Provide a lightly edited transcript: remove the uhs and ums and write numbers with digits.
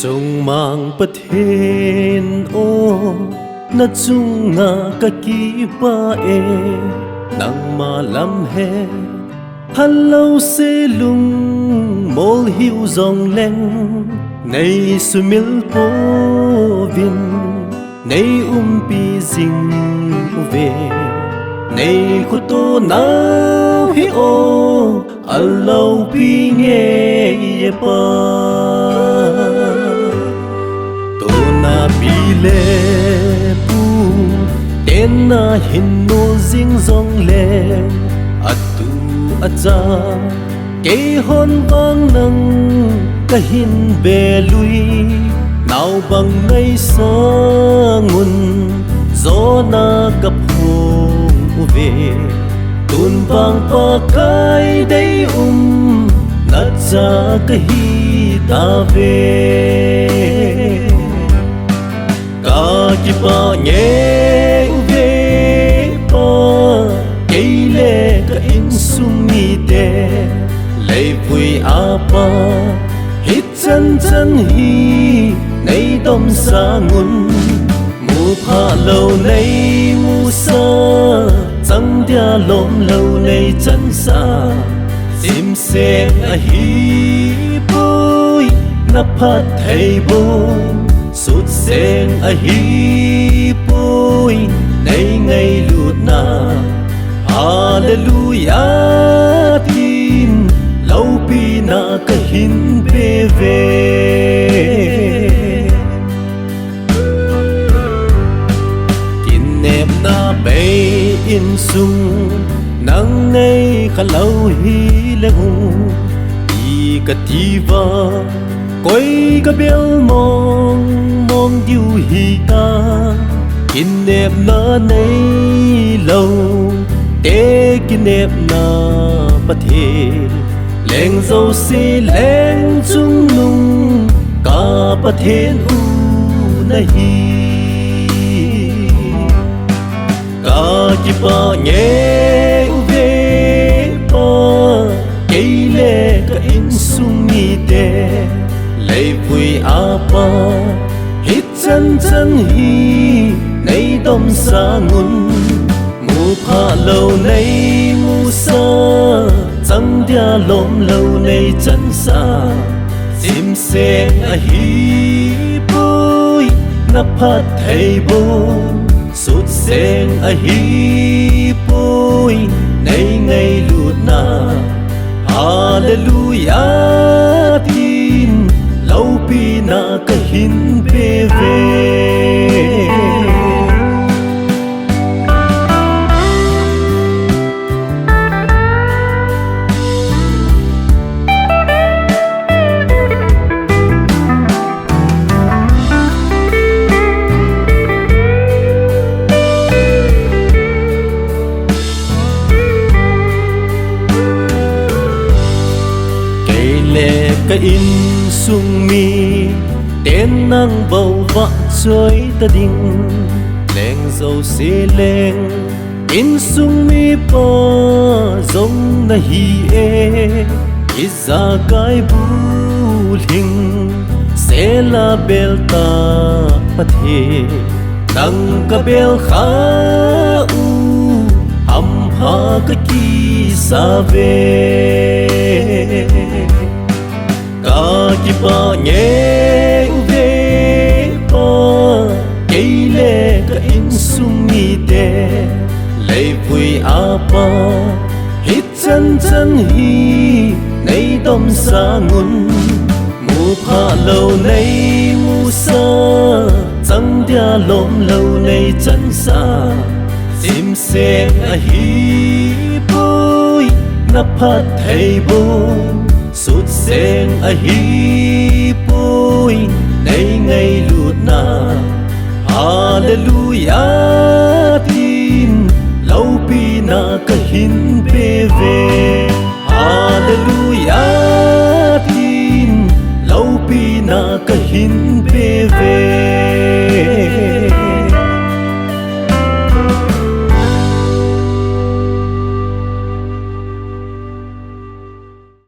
จงมังประเทศโอนาจุงงากะกีบาเอนังมาลำเฮฮัลโลเซลุงโมลหิวจงเล่งในสุมิลโปวินในปีจิงเวในคุโตนาฮิโอฮัลโลปีเงยปาปีเลปูเตนนาหินโนจิงจงเลอัตุอาจาเกฮอนบังนังกะหินเบลุยนาวบังในสางุนโซนากะพงอุเวตุนบังปะกายได้นัดจากะฮีตาเวki pa nye uve pa keile ka insumi te lei pui apa hit chan chan hi nei dom sangun mu pha lo nei mu sa chang dia lom lo nei chan sa sim se a hi pui na phat thei buสุดเสียงอหิปุยในไงลุดนาฮาเลลูยาทินเล่าปีนากะหินเปเวกินเนบนาเบอินซุงนังไงขะเล่าฮีเลงูอีกะทีวาquay cả biếu mong yêu hi ta kinh nếp na nay lâu té kinh nếp na bất thể leng dâu xì leng chung nung cả bất thể u na hi cả chỉ pa nhẹ u về pa cây lệ cả in sung mi te lei vui apa hit chan chan hi nei dom sangun mu pha lo nei mu sa chang dia lom lo nei chan sa sim se a hi pui na phat thei bu sut sen a hi pui nei ngai lut na hallelujah lâu pi na ka hin pe ve cây lệ ka in sung mi tên nang bầu vạ chơi ta đinh leng dầu xê leng in sung mi pa giống na hi e ít ra cái bu linh sẽ là bel ta bắt he nang ka bel kha u ham ha ka ki sa ve ki pa nhẹ uve pa keile ka insumi te lei vui apa hit chan chan hi nei dom sangun mu pha lo nei mu sa chang dia lom lo nei chan sa sim se a hi pui na phat thei bu sut sen a hi pui nei ngai lut na hallelujah tin lâu pi na ka hin pe